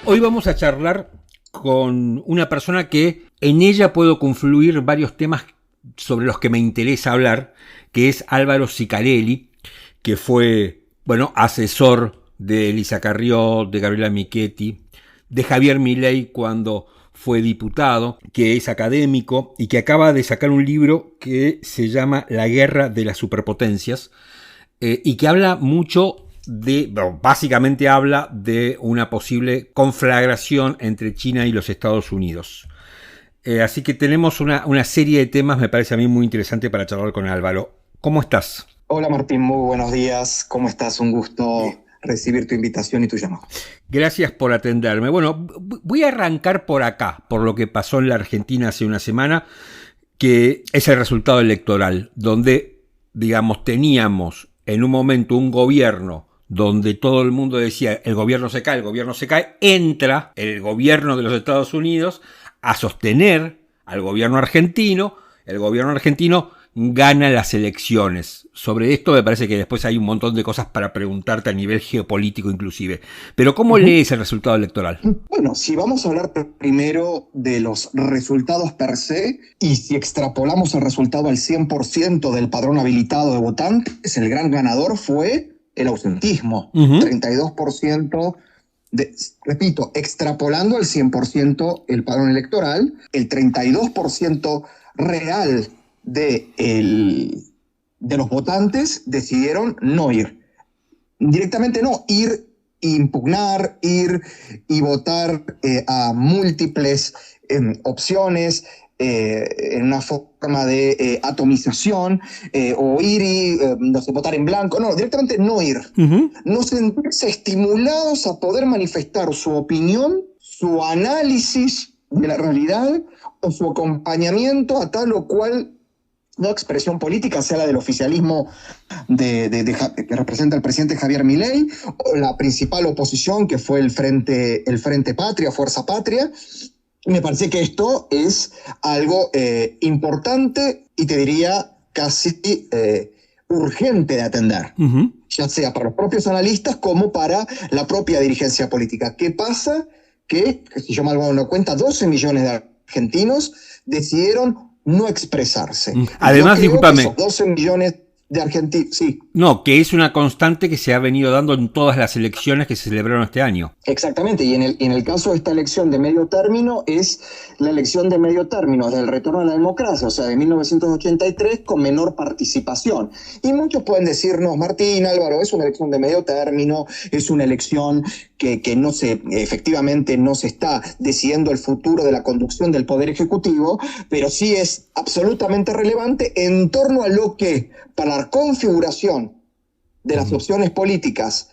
Hoy vamos a charlar con una persona que en ella puedo confluir varios temas sobre los que me interesa hablar, que es Álvaro Sicarelli, que fue, asesor de Elisa Carrió, de Gabriela Michetti, de Javier Milei cuando fue diputado, que es académico y que acaba de sacar un libro que se llama La guerra de las superpotencias, y que habla mucho básicamente habla de una posible conflagración entre China y los Estados Unidos. Así que tenemos una serie de temas, me parece a mí muy interesante para charlar con Álvaro. ¿Cómo estás? Hola Martín, muy buenos días. ¿Cómo estás? Un gusto recibir tu invitación y tu llamado. Gracias por atenderme. Bueno, voy a arrancar por acá, por lo que pasó en la Argentina hace una semana, que es el resultado electoral, donde, teníamos en un momento un gobierno donde todo el mundo decía el gobierno se cae, entra el gobierno de los Estados Unidos a sostener al gobierno argentino, el gobierno argentino gana las elecciones. Sobre esto me parece que después hay un montón de cosas para preguntarte a nivel geopolítico inclusive. Pero ¿cómo lees el resultado electoral? Bueno, si vamos a hablar primero de los resultados per se, y si extrapolamos el resultado al 100% del padrón habilitado de votantes, el gran ganador fue el ausentismo. 32%, repito, extrapolando al 100% el padrón electoral, el 32% real de los votantes decidieron no ir. Directamente no, ir, impugnar, ir y votar a múltiples opciones, en una forma de atomización, o ir y votar en blanco. No, directamente no ir. No sentirse estimulados a poder manifestar su opinión, su análisis de la realidad o su acompañamiento a tal o cual expresión política, sea la del oficialismo que representa el presidente Javier Milei, o la principal oposición, que fue el Frente Patria, Fuerza Patria. Me parece que esto es algo importante y te diría casi urgente de atender, ya sea para los propios analistas como para la propia dirigencia política. ¿Qué pasa? Que, si yo mal no cuenta, 12 millones de argentinos decidieron no expresarse. Además, discúlpame. 12 millones de argentinos, sí. No, que es una constante que se ha venido dando en todas las elecciones que se celebraron este año. Exactamente, y en el caso de esta elección de medio término, es la elección de medio término del retorno a la democracia, o sea, de 1983, con menor participación. Y muchos pueden decirnos, Martín, Álvaro, es una elección de medio término, es una elección que efectivamente no se está decidiendo el futuro de la conducción del Poder Ejecutivo, pero sí es absolutamente relevante en torno a lo que, para la configuración de las opciones políticas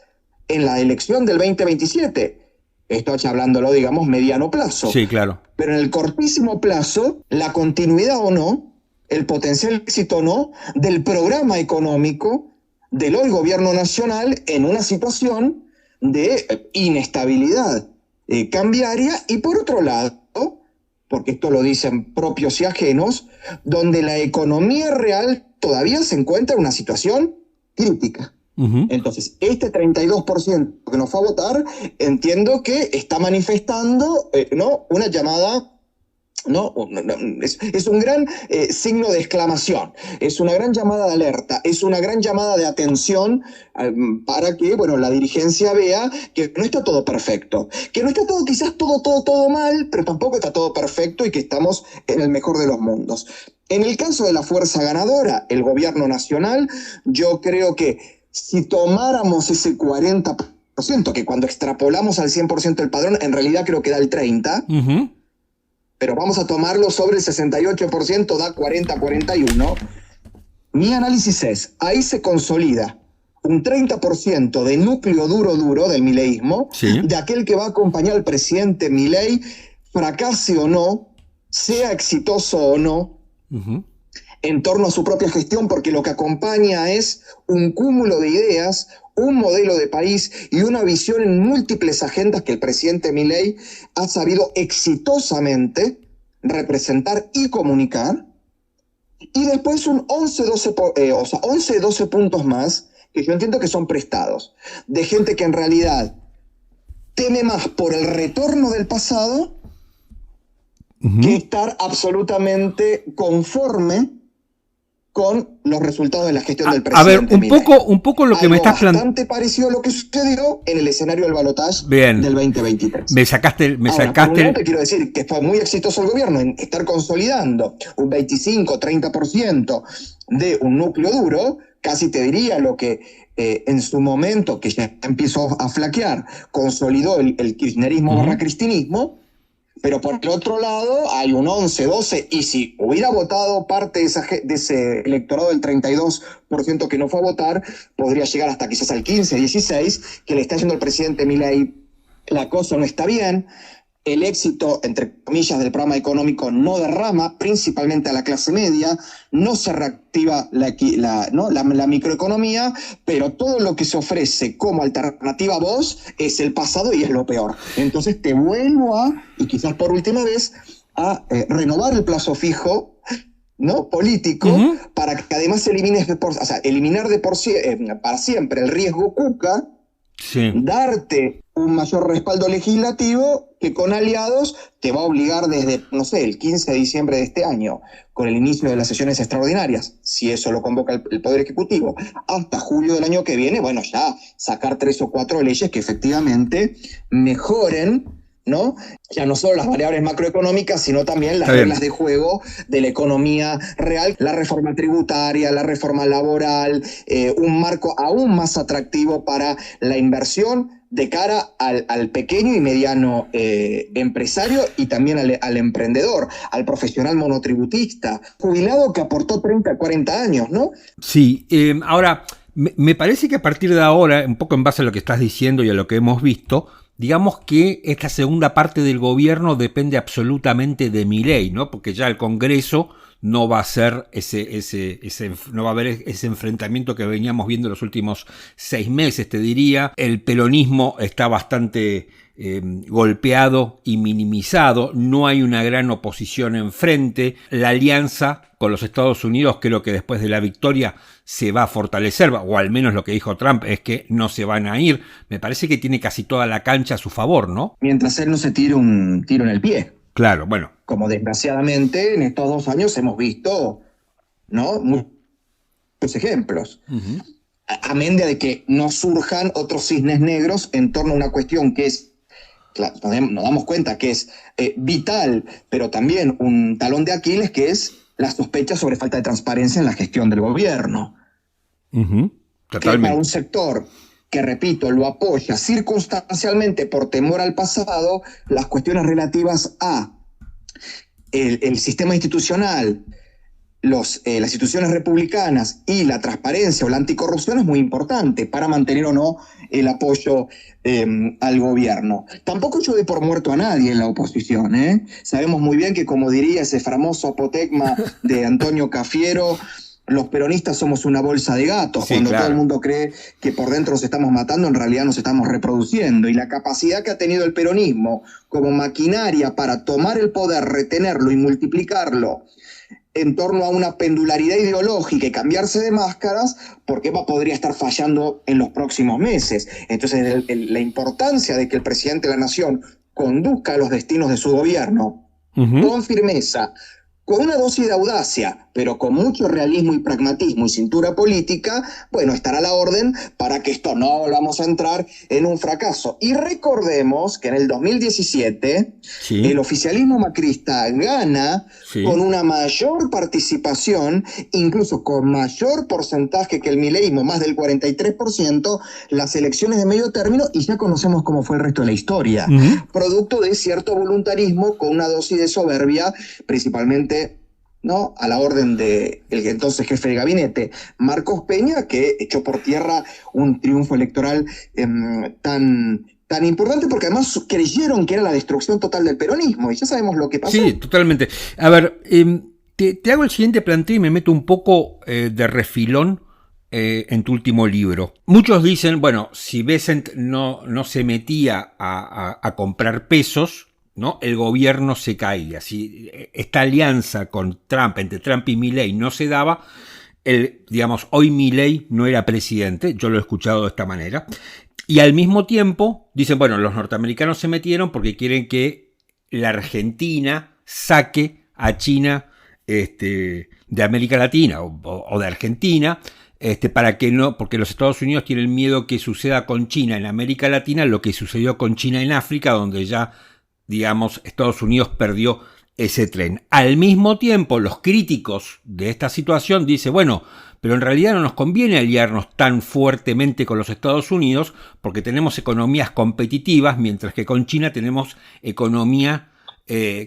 en la elección del 2027, estoy hablándolo, mediano plazo. Sí, claro. Pero en el cortísimo plazo, la continuidad o no, el potencial éxito o no, del programa económico del hoy gobierno nacional en una situación de inestabilidad cambiaria, y por otro lado, porque esto lo dicen propios y ajenos, donde la economía real todavía se encuentra en una situación crítica. Entonces, este 32% que nos fue a votar, entiendo que está manifestando una llamada, es un gran signo de exclamación, es una gran llamada de alerta, es una gran llamada de atención, para que la dirigencia vea que no está todo perfecto, que no está todo, quizás todo mal, pero tampoco está todo perfecto y que estamos en el mejor de los mundos. En el caso de la fuerza ganadora, el gobierno nacional, yo creo que si tomáramos ese 40%, que cuando extrapolamos al 100% del padrón, en realidad creo que da el 30%, pero vamos a tomarlo sobre el 68%, da 40-41%. Mi análisis es, ahí se consolida un 30% de núcleo duro del mileísmo, sí, de aquel que va a acompañar al presidente Milei, fracase o no, sea exitoso o no, en torno a su propia gestión, porque lo que acompaña es un cúmulo de ideas, un modelo de país y una visión en múltiples agendas que el presidente Milei ha sabido exitosamente representar y comunicar. Y después un 11-12 puntos más, que yo entiendo que son prestados, de gente que en realidad teme más por el retorno del pasado que estar absolutamente conforme con los resultados de la gestión del presidente. A ver, un poco lo que me estás planteando. Bastante parecido a lo que sucedió en el escenario del balotaje del 2023. Me sacaste. Por un lado te quiero decir que fue muy exitoso el gobierno en estar consolidando un 25-30% de un núcleo duro, casi te diría lo que en su momento, que ya empezó a flaquear, consolidó el kirchnerismo barra cristinismo. Pero por el otro lado hay un 11, 12, y si hubiera votado parte de ese electorado del 32% que no fue a votar, podría llegar hasta quizás al 15, 16, que le está yendo el presidente Milei. La cosa no está bien, el éxito, entre comillas, del programa económico no derrama, principalmente a la clase media, no se reactiva la microeconomía, pero todo lo que se ofrece como alternativa a vos es el pasado y es lo peor. Entonces te vuelvo y quizás por última vez, a renovar el plazo fijo, ¿no? Político, para que además eliminar para siempre el riesgo Cuca, darte un mayor respaldo legislativo que con aliados te va a obligar desde, no sé, el 15 de diciembre de este año, con el inicio de las sesiones extraordinarias, si eso lo convoca el Poder Ejecutivo, hasta julio del año que viene, bueno, ya sacar 3 o 4 leyes que efectivamente mejoren, ¿no? Ya no solo las variables macroeconómicas, sino también las reglas de juego de la economía real, la reforma tributaria, la reforma laboral, un marco aún más atractivo para la inversión de cara al pequeño y mediano empresario y también al emprendedor, al profesional monotributista, jubilado que aportó 30, 40 años, ¿no? Sí, ahora, me parece que a partir de ahora, un poco en base a lo que estás diciendo y a lo que hemos visto, digamos que esta segunda parte del gobierno depende absolutamente de Milei, ¿no? Porque ya el Congreso no va a ser no va a haber ese enfrentamiento que veníamos viendo los últimos 6 meses, te diría. El peronismo está bastante golpeado y minimizado, no hay una gran oposición enfrente. La alianza con los Estados Unidos creo que después de la victoria se va a fortalecer, o al menos lo que dijo Trump es que no se van a ir. Me parece que tiene casi toda la cancha a su favor, ¿no? Mientras él no se tire un tiro en el pie. Claro, bueno. Como desgraciadamente en estos 2 años hemos visto, ¿no? Muchos ejemplos. Amén de que no surjan otros cisnes negros en torno a una cuestión que es, nos damos cuenta que es vital, pero también un talón de Aquiles, que es la sospecha sobre falta de transparencia en la gestión del gobierno. Totalmente. Que para un sector que, repito, lo apoya circunstancialmente por temor al pasado, las cuestiones relativas a el sistema institucional, las instituciones republicanas y la transparencia o la anticorrupción es muy importante para mantener o no el apoyo al gobierno. Tampoco yo doy por muerto a nadie en la oposición, ¿eh? Sabemos muy bien que, como diría ese famoso apotegma de Antonio Cafiero, los peronistas somos una bolsa de gatos. Sí, cuando todo el mundo cree que por dentro nos estamos matando, en realidad nos estamos reproduciendo. Y la capacidad que ha tenido el peronismo como maquinaria para tomar el poder, retenerlo y multiplicarlo en torno a una pendularidad ideológica y cambiarse de máscaras, porque podría estar fallando en los próximos meses. Entonces, la importancia de que el presidente de la Nación conduzca los destinos de su gobierno con firmeza, con una dosis de audacia, pero con mucho realismo y pragmatismo y cintura política, bueno, estará a la orden para que esto no volvamos a entrar en un fracaso. Y recordemos que en el 2017 el oficialismo macrista gana con una mayor participación, incluso con mayor porcentaje que el mileísmo, más del 43%, las elecciones de medio término, y ya conocemos cómo fue el resto de la historia. Producto de cierto voluntarismo con una dosis de soberbia, principalmente, ¿no?, a la orden del entonces jefe de gabinete, Marcos Peña, que echó por tierra un triunfo electoral tan importante, porque además creyeron que era la destrucción total del peronismo, y ya sabemos lo que pasó. Sí, totalmente. A ver, te hago el siguiente planteo y me meto un poco de refilón en tu último libro. Muchos dicen, bueno, si Bessent no se metía a comprar pesos, ¿no?, el gobierno se caía. Si esta alianza con Trump, entre Trump y Milei, no se daba, digamos, hoy Milei no era presidente, yo lo he escuchado de esta manera, y al mismo tiempo dicen, bueno, los norteamericanos se metieron porque quieren que la Argentina saque a China de América Latina o de Argentina, para que no, porque los Estados Unidos tienen miedo que suceda con China en América Latina lo que sucedió con China en África, donde ya, digamos, Estados Unidos perdió ese tren. Al mismo tiempo, los críticos de esta situación dicen, bueno, pero en realidad no nos conviene aliarnos tan fuertemente con los Estados Unidos porque tenemos economías competitivas, mientras que con China tenemos economía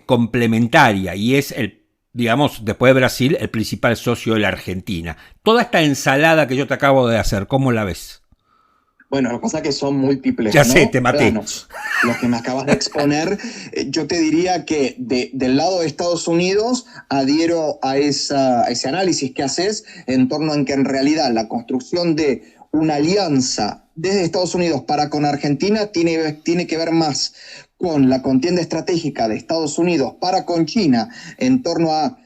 complementaria y es digamos, después de Brasil, el principal socio de la Argentina. Toda esta ensalada que yo te acabo de hacer, ¿cómo la ves? Bueno, lo que pasa es que son múltiples, ya sé, te maté. Planos. Los que me acabas de exponer, yo te diría que del lado de Estados Unidos adhiero a ese análisis que haces en torno a que en realidad la construcción de una alianza desde Estados Unidos para con Argentina tiene que ver más con la contienda estratégica de Estados Unidos para con China en torno a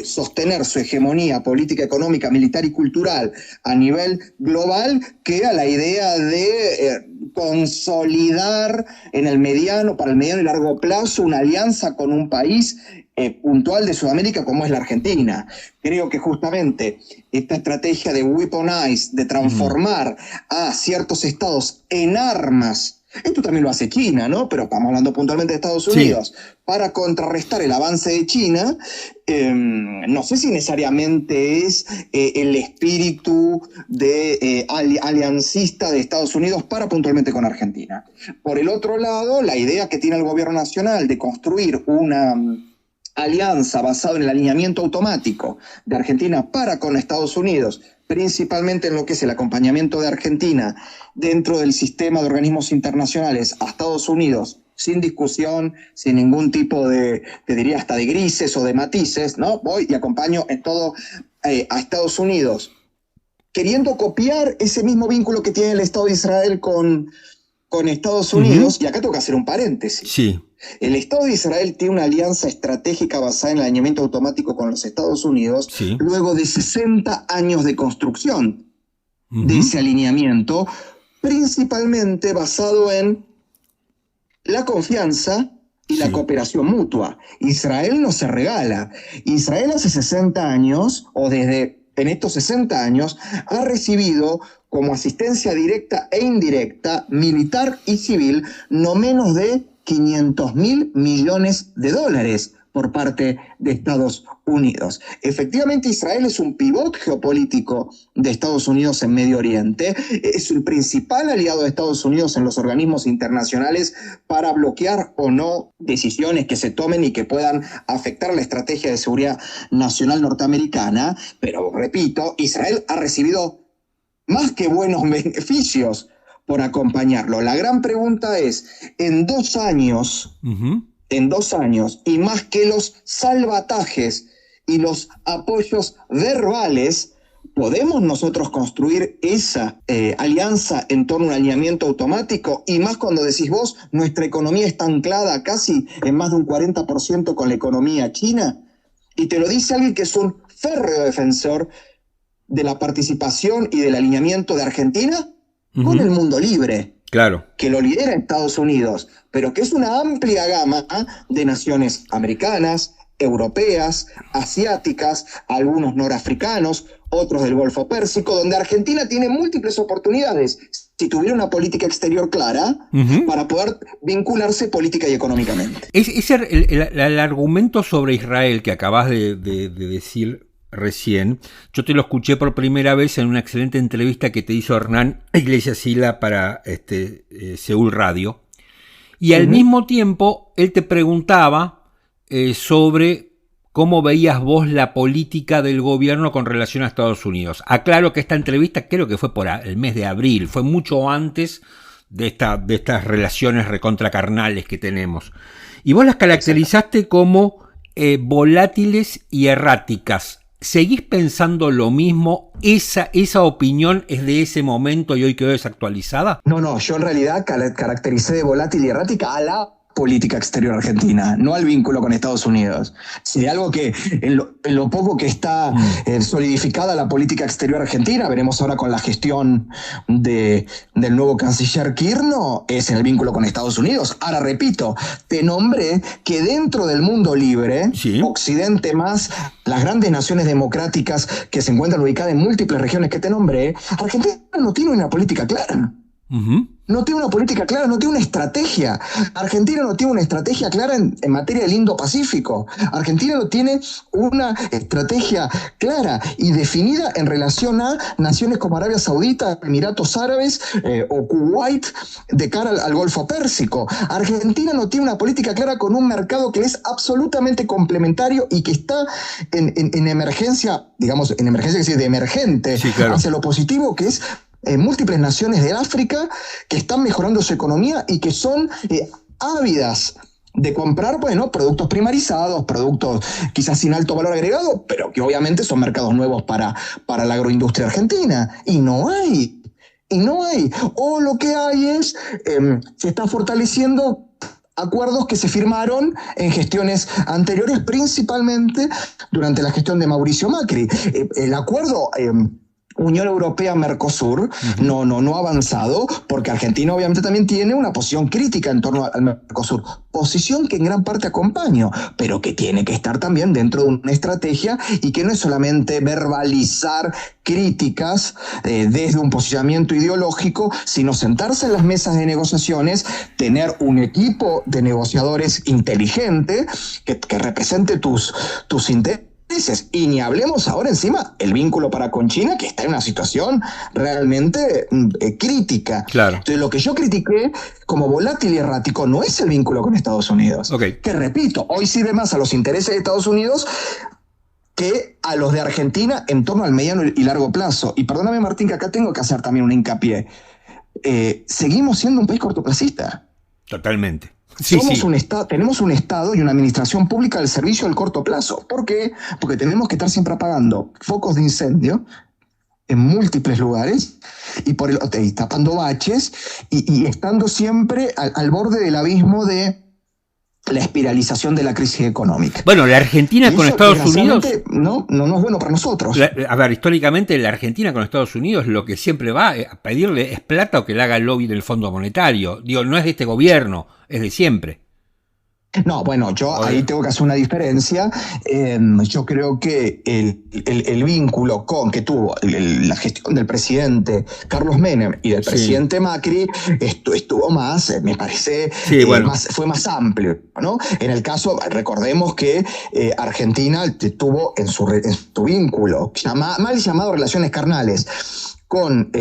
sostener su hegemonía política, económica, militar y cultural a nivel global que a la idea de consolidar para el mediano y largo plazo una alianza con un país puntual de Sudamérica como es la Argentina. Creo que justamente esta estrategia de weaponize, de transformar a ciertos estados en armas, esto también lo hace China, ¿no? Pero estamos hablando puntualmente de Estados Unidos. Sí. Para contrarrestar el avance de China, no sé si necesariamente es el espíritu de aliancista de Estados Unidos para puntualmente con Argentina. Por el otro lado, la idea que tiene el gobierno nacional de construir una alianza basada en el alineamiento automático de Argentina para con Estados Unidos, principalmente en lo que es el acompañamiento de Argentina dentro del sistema de organismos internacionales a Estados Unidos, sin discusión, sin ningún tipo de, te diría hasta de grises o de matices, ¿no? Voy y acompaño en todo a Estados Unidos, queriendo copiar ese mismo vínculo que tiene el Estado de Israel con Estados Unidos, y acá tengo que hacer un paréntesis. Sí. El Estado de Israel tiene una alianza estratégica basada en el alineamiento automático con los Estados Unidos, sí, luego de 60 años de construcción de ese alineamiento, principalmente basado en la confianza y la cooperación mutua. Israel no se regala. Israel hace 60 años, o desde en estos 60 años, ha recibido como asistencia directa e indirecta, militar y civil, no menos de $500.000 millones por parte de Estados Unidos. Efectivamente, Israel es un pivot geopolítico de Estados Unidos en Medio Oriente, es el principal aliado de Estados Unidos en los organismos internacionales para bloquear o no decisiones que se tomen y que puedan afectar la estrategia de seguridad nacional norteamericana, pero repito, Israel ha recibido más que buenos beneficios por acompañarlo. La gran pregunta es, en 2 años, y más que los salvatajes y los apoyos verbales, ¿podemos nosotros construir esa alianza en torno a un alineamiento automático? Y más cuando decís vos, nuestra economía está anclada casi en más de un 40% con la economía china. Y te lo dice alguien que es un férreo defensor de la participación y del alineamiento de Argentina con el mundo libre. Claro. Que lo lidera Estados Unidos, pero que es una amplia gama de naciones americanas, europeas, asiáticas, algunos norafricanos, otros del Golfo Pérsico, donde Argentina tiene múltiples oportunidades, si tuviera una política exterior clara, para poder vincularse política y económicamente. El argumento sobre Israel que acabas de decir recién, yo te lo escuché por primera vez en una excelente entrevista que te hizo Hernán Iglesias Sila para Seúl Radio, y al mismo tiempo él te preguntaba sobre cómo veías vos la política del gobierno con relación a Estados Unidos. Aclaro que esta entrevista creo que fue por el mes de abril, fue mucho antes de estas relaciones recontracarnales que tenemos, y vos las caracterizaste como volátiles y erráticas. ¿Seguís pensando lo mismo? ¿Esa opinión es de ese momento y hoy quedó desactualizada? No, yo en realidad caractericé de volátil y errática a la política exterior argentina, no al vínculo con Estados Unidos. Si algo que en lo poco que está solidificada la política exterior argentina, veremos ahora con la gestión del nuevo canciller Kirchner, es en el vínculo con Estados Unidos. Ahora repito, te nombré que dentro del mundo libre, sí, Occidente más las grandes naciones democráticas que se encuentran ubicadas en múltiples regiones que te nombré, Argentina no tiene una política clara. Uh-huh. No tiene una política clara, no tiene una estrategia. Argentina no tiene una estrategia clara en materia del Indo-Pacífico. Argentina no tiene una estrategia clara y definida en relación a naciones como Arabia Saudita, Emiratos Árabes o Kuwait de cara al Golfo Pérsico. Argentina no tiene una política clara con un mercado que es absolutamente complementario y que está en emergencia, digamos, en emergencia, que es decir, de emergente, sí, claro, hacia lo positivo, que es múltiples naciones de África que están mejorando su economía y que son ávidas de comprar, bueno, productos primarizados, productos quizás sin alto valor agregado, pero que obviamente son mercados nuevos para la agroindustria argentina. Y no hay. O lo que hay es, se está fortaleciendo acuerdos que se firmaron en gestiones anteriores, principalmente durante la gestión de Mauricio Macri. El acuerdo Unión Europea-Mercosur no ha avanzado, porque Argentina obviamente también tiene una posición crítica en torno al Mercosur, posición que en gran parte acompaño, pero que tiene que estar también dentro de una estrategia y que no es solamente verbalizar críticas desde un posicionamiento ideológico, sino sentarse en las mesas de negociaciones, tener un equipo de negociadores inteligente que represente tus intereses. Y ni hablemos ahora encima el vínculo para con China, que está en una situación realmente crítica. Claro. Entonces, lo que yo critiqué como volátil y errático no es el vínculo con Estados Unidos. Okay. Que repito, hoy sirve más a los intereses de Estados Unidos que a los de Argentina en torno al mediano y largo plazo. Y perdóname, Martín, que acá tengo que hacer también un hincapié. Seguimos siendo un país cortoplacista. Totalmente. Sí. Tenemos un Estado y una administración pública al servicio del corto plazo. ¿Por qué? Porque tenemos que estar siempre apagando focos de incendio en múltiples lugares y tapando baches y estando siempre al borde del abismo de la espiralización de la crisis económica. Bueno, la Argentina con Estados Unidos no es bueno para nosotros. A ver, históricamente la Argentina con Estados Unidos lo que siempre va a pedirle es plata o que le haga el lobby del Fondo Monetario. Digo, no es de este gobierno, es de siempre. No, bueno, yo ahí tengo que hacer una diferencia. Yo creo que el vínculo que tuvo la gestión del presidente Carlos Menem y del presidente Macri estuvo más, me parece, fue más amplio, ¿no? En el caso, recordemos que Argentina tuvo en su vínculo, mal llamado relaciones carnales, con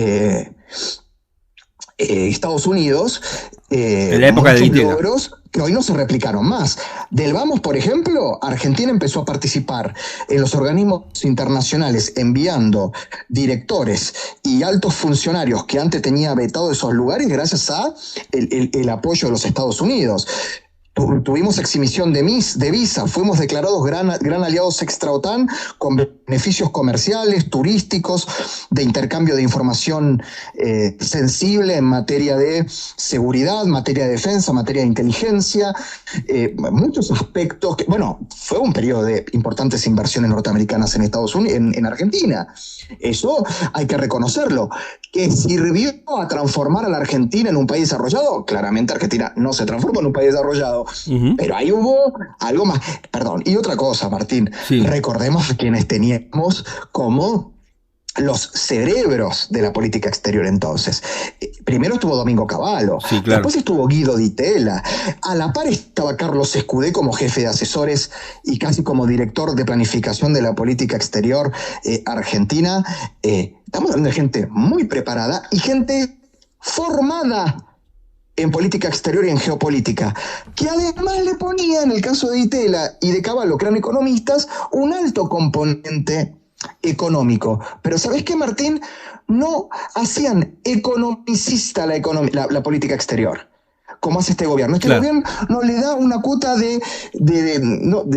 Estados Unidos, en la época de Ditela, logros que hoy no se replicaron más. Del Vamos, por ejemplo, Argentina empezó a participar en los organismos internacionales enviando directores y altos funcionarios que antes tenía vetado esos lugares gracias a el apoyo de los Estados Unidos. Tuvimos exhibición de visa, fuimos declarados gran aliados extra-OTAN con beneficios comerciales, turísticos, de intercambio de información sensible en materia de seguridad, materia de defensa, materia de inteligencia, muchos aspectos que, bueno, fue un periodo de importantes inversiones norteamericanas en Estados Unidos, en Argentina. Eso hay que reconocerlo. ¿Que sirvió a transformar a la Argentina en un país desarrollado? Claramente Argentina no se transformó en un país desarrollado. Pero ahí hubo algo más. Perdón, y otra cosa, Martín. Sí. Recordemos a quienes teníamos como los cerebros de la política exterior entonces. Primero estuvo Domingo Cavallo, sí, claro. Después estuvo Guido Ditela, a la par estaba Carlos Escudé como jefe de asesores y casi como director de planificación de la política exterior argentina. Estamos hablando de gente muy preparada y gente formada en política exterior y en geopolítica, que además le ponía, en el caso de Ditela y de Cavallo, que eran economistas, un alto componente económico. Pero ¿sabés qué, Martín? No hacían economicista la política exterior, como hace este gobierno. Este gobierno no le da una cuota de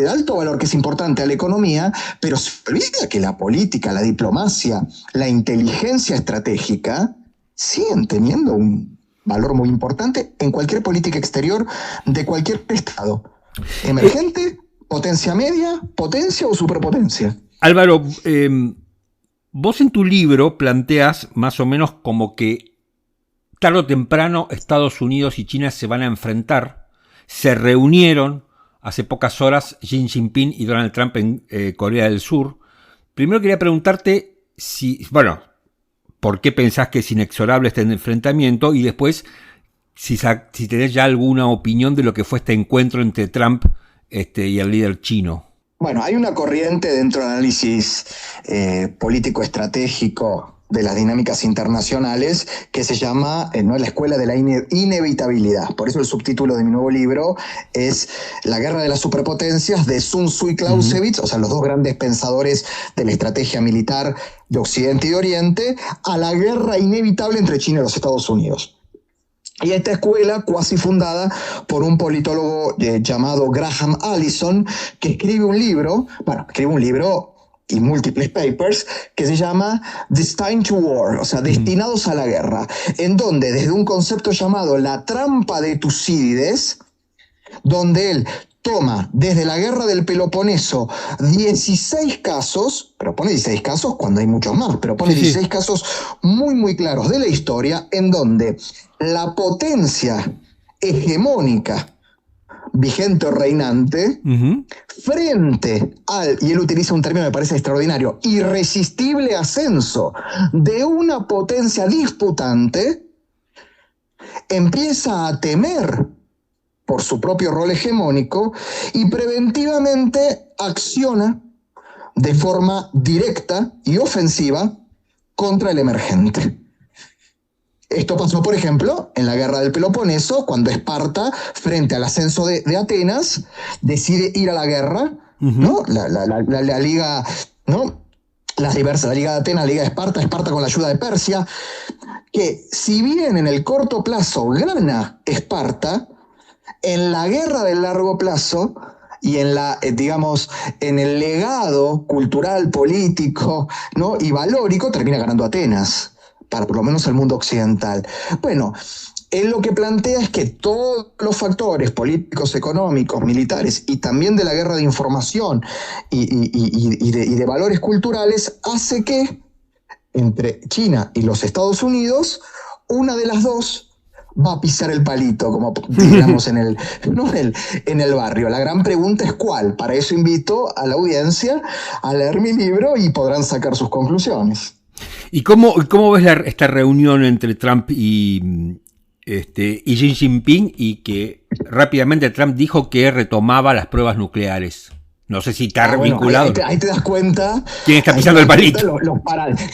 alto valor, que es importante, a la economía, pero se olvida que la política, la diplomacia, la inteligencia estratégica siguen teniendo un valor muy importante en cualquier política exterior de cualquier estado. Emergente, potencia media, potencia o superpotencia. Álvaro, vos en tu libro planteas más o menos como que tarde o temprano Estados Unidos y China se van a enfrentar. Se reunieron hace pocas horas Xi Jinping y Donald Trump en Corea del Sur. Primero quería preguntarte por qué pensás que es inexorable este enfrentamiento, y después si tenés ya alguna opinión de lo que fue este encuentro entre Trump y el líder chino. Bueno, hay una corriente dentro del análisis político-estratégico de las dinámicas internacionales que se llama la escuela de la inevitabilidad. Por eso el subtítulo de mi nuevo libro es La guerra de las superpotencias, de Sun Tzu y Clausewitz, o sea, los dos grandes pensadores de la estrategia militar de Occidente y de Oriente, a la guerra inevitable entre China y los Estados Unidos. Y esta escuela, cuasi fundada por un politólogo llamado Graham Allison, que escribe un libro y múltiples papers, que se llama Destined to War, o sea, destinados a la guerra, en donde desde un concepto llamado la trampa de Tucídides, donde él toma desde la guerra del Peloponeso 16 casos, pero pone 16 casos cuando hay muchos más, pero pone 16 casos muy muy claros de la historia, en donde la potencia hegemónica vigente o reinante, frente al, y él utiliza un término que me parece extraordinario, irresistible ascenso de una potencia disputante, empieza a temer por su propio rol hegemónico y preventivamente acciona de forma directa y ofensiva contra el emergente. Esto pasó, por ejemplo, en la guerra del Peloponeso, cuando Esparta, frente al ascenso de Atenas, decide ir a la guerra, ¿no? La liga, ¿no? Las diversas, la liga de Atenas, la liga de Esparta con la ayuda de Persia, que si bien en el corto plazo gana Esparta, en la guerra del largo plazo y en en el legado cultural, político, ¿no? y valórico, termina ganando Atenas, para por lo menos el mundo occidental. Bueno, él lo que plantea es que todos los factores políticos, económicos, militares y también de la guerra de información y de valores culturales hace que entre China y los Estados Unidos, una de las dos va a pisar el palito, como digamos en el barrio. La gran pregunta es ¿cuál? Para eso invito a la audiencia a leer mi libro y podrán sacar sus conclusiones. ¿Y cómo ves esta reunión entre Trump y Xi Jinping, y que rápidamente Trump dijo que retomaba las pruebas nucleares? No sé si está vinculado. Ahí te das cuenta. ¿Quién está pisando el palito?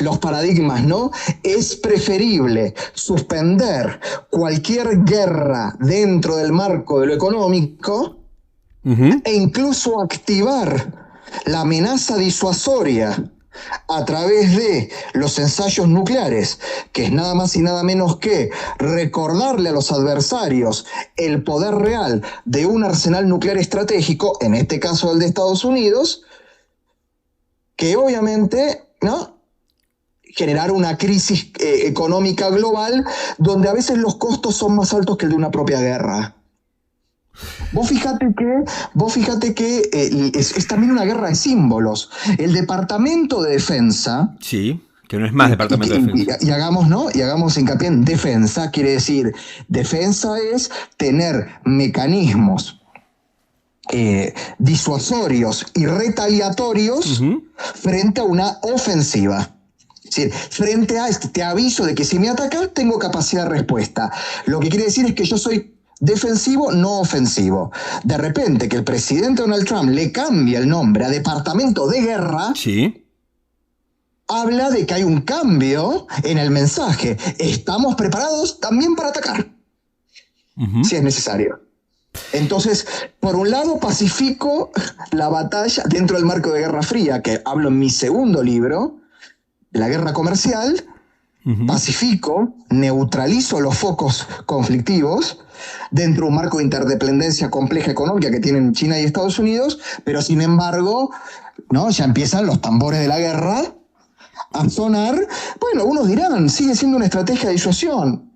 Los paradigmas, ¿no? Es preferible suspender cualquier guerra dentro del marco de lo económico e incluso activar la amenaza disuasoria a través de los ensayos nucleares, que es nada más y nada menos que recordarle a los adversarios el poder real de un arsenal nuclear estratégico, en este caso el de Estados Unidos, que obviamente, ¿no?, generar una crisis económica global donde a veces los costos son más altos que el de una propia guerra. Vos fíjate que es también una guerra de símbolos. El Departamento de Defensa... Sí, que no es más Departamento de Defensa. Y hagamos hincapié en defensa, quiere decir, defensa es tener mecanismos disuasorios y retaliatorios frente a una ofensiva. Es decir, frente a te aviso de que si me atacas tengo capacidad de respuesta. Lo que quiere decir es que yo soy defensivo, no ofensivo. De repente que el presidente Donald Trump le cambia el nombre a Departamento de Guerra, sí, habla de que hay un cambio en el mensaje. Estamos preparados también para atacar, si es necesario. Entonces, por un lado, pacifico la batalla dentro del marco de Guerra Fría, que hablo en mi segundo libro, la guerra comercial. Pacifico, neutralizo los focos conflictivos dentro de un marco de interdependencia compleja económica que tienen China y Estados Unidos, pero sin embargo, ¿no?, ya empiezan los tambores de la guerra a sonar. Bueno, algunos dirán, sigue siendo una estrategia de disuasión.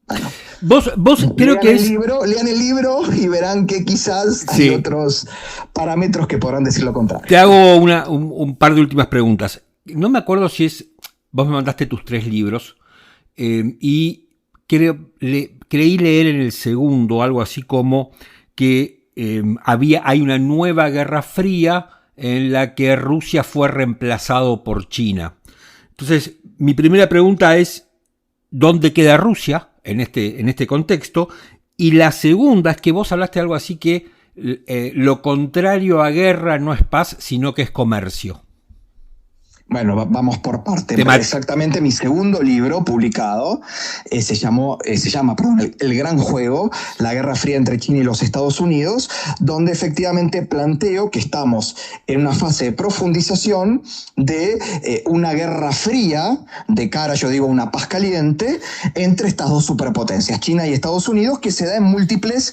Bueno, Vos creo que es... Lean el libro y verán que quizás hay otros parámetros que podrán decir lo contrario. Te hago un par de últimas preguntas. No me acuerdo si es... Vos me mandaste tus 3 libros y creí leer en el segundo algo así como que hay una nueva Guerra Fría en la que Rusia fue reemplazado por China. Entonces, mi primera pregunta es, ¿dónde queda Rusia en este contexto? Y la segunda es que vos hablaste algo así que lo contrario a guerra no es paz, sino que es comercio. Bueno, vamos por parte. Exactamente, mi segundo libro publicado se llama El Gran Juego, la Guerra Fría entre China y los Estados Unidos, donde efectivamente planteo que estamos en una fase de profundización de una guerra fría, de cara, yo digo, una paz caliente, entre estas dos superpotencias, China y Estados Unidos, que se da en múltiples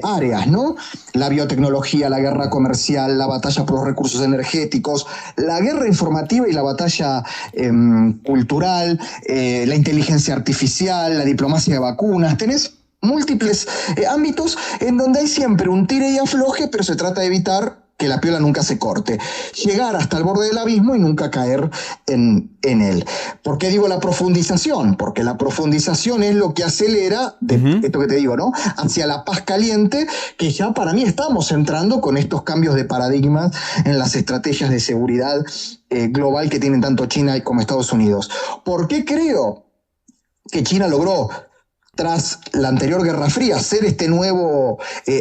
áreas, ¿no? La biotecnología, la guerra comercial, la batalla por los recursos energéticos, la guerra informativa y la batalla cultural, la inteligencia artificial, la diplomacia de vacunas. Tenés múltiples ámbitos en donde hay siempre un tire y afloje, pero se trata de evitar que la piola nunca se corte, llegar hasta el borde del abismo y nunca caer en él. ¿Por qué digo la profundización? Porque la profundización es lo que acelera, esto que te digo, ¿no? Hacia la paz caliente, que ya para mí estamos entrando con estos cambios de paradigma en las estrategias de seguridad global que tienen tanto China como Estados Unidos. ¿Por qué creo que China logró, tras la anterior Guerra Fría, ser este nuevo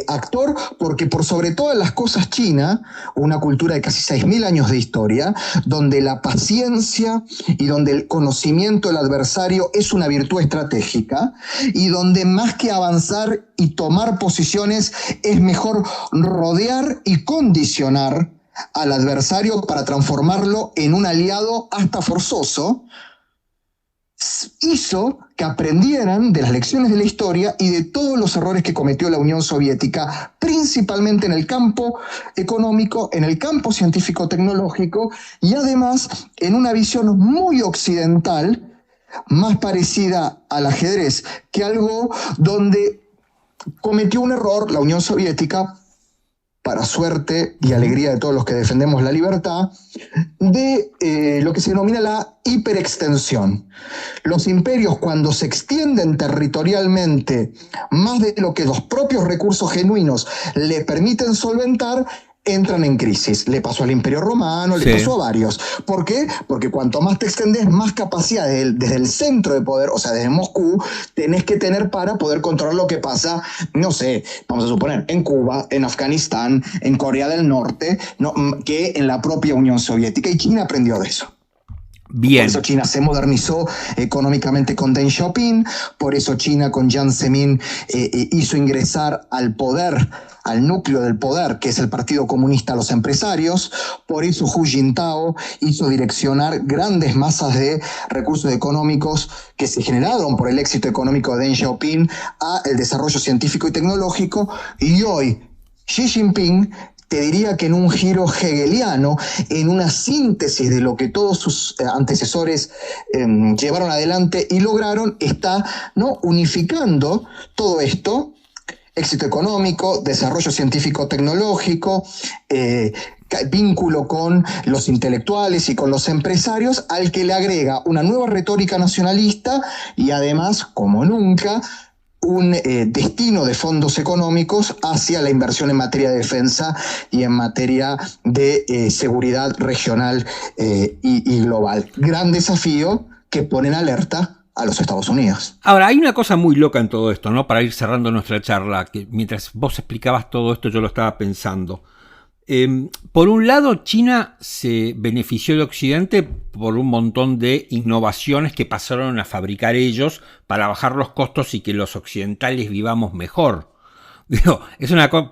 actor? Porque por sobre todas las cosas China, una cultura de casi 6.000 años de historia, donde la paciencia y donde el conocimiento del adversario es una virtud estratégica, y donde más que avanzar y tomar posiciones, es mejor rodear y condicionar al adversario para transformarlo en un aliado hasta forzoso, hizo que aprendieran de las lecciones de la historia y de todos los errores que cometió la Unión Soviética, principalmente en el campo económico, en el campo científico-tecnológico, y además en una visión muy occidental, más parecida al ajedrez que algo donde cometió un error la Unión Soviética, para suerte y alegría de todos los que defendemos la libertad, de lo que se denomina la hiperextensión. Los imperios, cuando se extienden territorialmente más de lo que los propios recursos genuinos le permiten solventar, entran en crisis. Le pasó al Imperio Romano, le pasó a varios. ¿Por qué? Porque cuanto más te extendés, más capacidad desde el centro de poder, o sea, desde Moscú, tenés que tener para poder controlar lo que pasa, no sé, vamos a suponer, en Cuba, en Afganistán, en Corea del Norte, ¿no?, que en la propia Unión Soviética. Y China aprendió de eso. Bien. Por eso China se modernizó económicamente con Deng Xiaoping, por eso China con Jiang Zemin hizo ingresar al poder, al núcleo del poder, que es el Partido Comunista, a los empresarios. Por eso Hu Jintao hizo direccionar grandes masas de recursos económicos que se generaron por el éxito económico de Deng Xiaoping a el desarrollo científico y tecnológico. Y hoy Xi Jinping, te diría que en un giro hegeliano, en una síntesis de lo que todos sus antecesores llevaron adelante y lograron, está, ¿no?, unificando todo esto: éxito económico, desarrollo científico-tecnológico, vínculo con los intelectuales y con los empresarios, al que le agrega una nueva retórica nacionalista y además, como nunca, un destino de fondos económicos hacia la inversión en materia de defensa y en materia de seguridad regional y global. Gran desafío que pone en alerta a los Estados Unidos. Ahora, hay una cosa muy loca en todo esto, ¿no? Para ir cerrando nuestra charla, que mientras vos explicabas todo esto yo lo estaba pensando. Por un lado, China se benefició de Occidente por un montón de innovaciones que pasaron a fabricar ellos para bajar los costos y que los occidentales vivamos mejor. Es una cosa,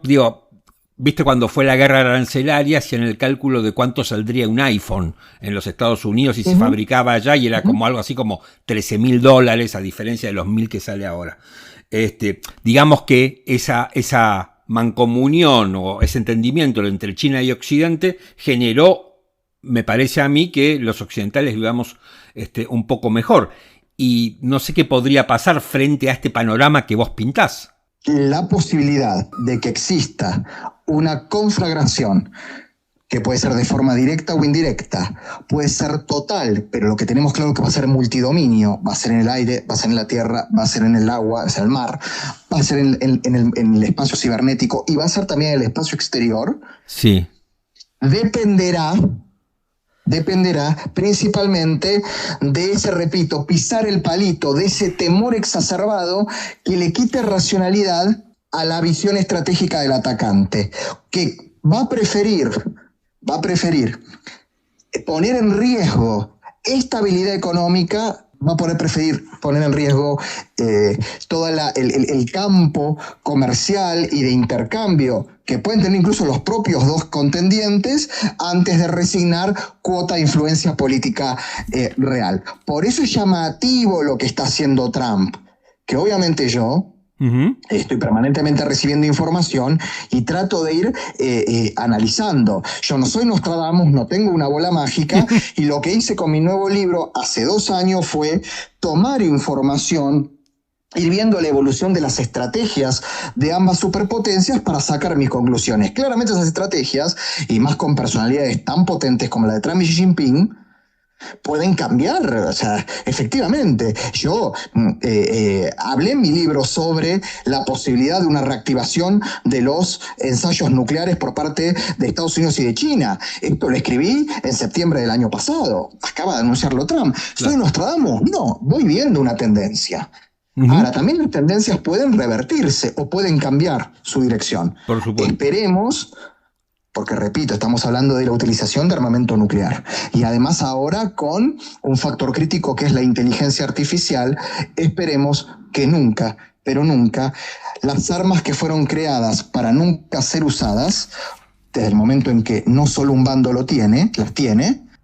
¿viste cuando fue la guerra arancelaria? Hacían el cálculo de cuánto saldría un iPhone en los Estados Unidos y se fabricaba allá, y era como algo así como $13.000, a diferencia de los 1.000 que sale ahora. Digamos que esa mancomunión o ese entendimiento entre China y Occidente generó, me parece a mí, que los occidentales vivamos un poco mejor. y no sé qué podría pasar frente a este panorama que vos pintás. La posibilidad de que exista una conflagración, que puede ser de forma directa o indirecta, puede ser total, pero lo que tenemos claro es que va a ser multidominio, va a ser en el aire, va a ser en la tierra, va a ser en el agua, va a ser en el mar, va a ser en el espacio cibernético y va a ser también en el espacio exterior. Sí. Dependerá principalmente de ese, repito, pisar el palito, de ese temor exacerbado que le quite racionalidad a la visión estratégica del atacante, que va a preferir poner en riesgo estabilidad económica, va a preferir poner en riesgo todo el campo comercial y de intercambio que pueden tener incluso los propios dos contendientes antes de resignar cuota de influencia política real. Por eso es llamativo lo que está haciendo Trump, que obviamente yo estoy permanentemente recibiendo información y trato de ir analizando. Yo no soy Nostradamus, no tengo una bola mágica y lo que hice con mi nuevo libro hace 2 años fue tomar información, ir viendo la evolución de las estrategias de ambas superpotencias para sacar mis conclusiones. Claramente esas estrategias, y más con personalidades tan potentes como la de Trump y Xi Jinping, pueden cambiar. O sea, efectivamente, yo hablé en mi libro sobre la posibilidad de una reactivación de los ensayos nucleares por parte de Estados Unidos y de China. Esto lo escribí en septiembre del año pasado. Acaba de anunciarlo Trump. ¿Soy Nostradamus? No, voy viendo una tendencia. Ahora, también las tendencias pueden revertirse o pueden cambiar su dirección. Por supuesto. Esperemos, porque repito, estamos hablando de la utilización de armamento nuclear. Y además ahora con un factor crítico que es la inteligencia artificial, esperemos que nunca, pero nunca, las armas que fueron creadas para nunca ser usadas, desde el momento en que no solo un bando las tiene,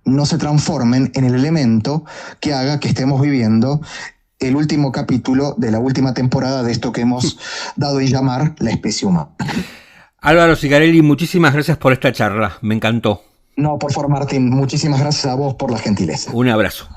no se transformen en el elemento que haga que estemos viviendo el último capítulo de la última temporada de esto que hemos dado en llamar la especie humana. Álvaro Zicarelli, muchísimas gracias por esta charla, me encantó. No, por favor, Martín, muchísimas gracias a vos por la gentileza. Un abrazo.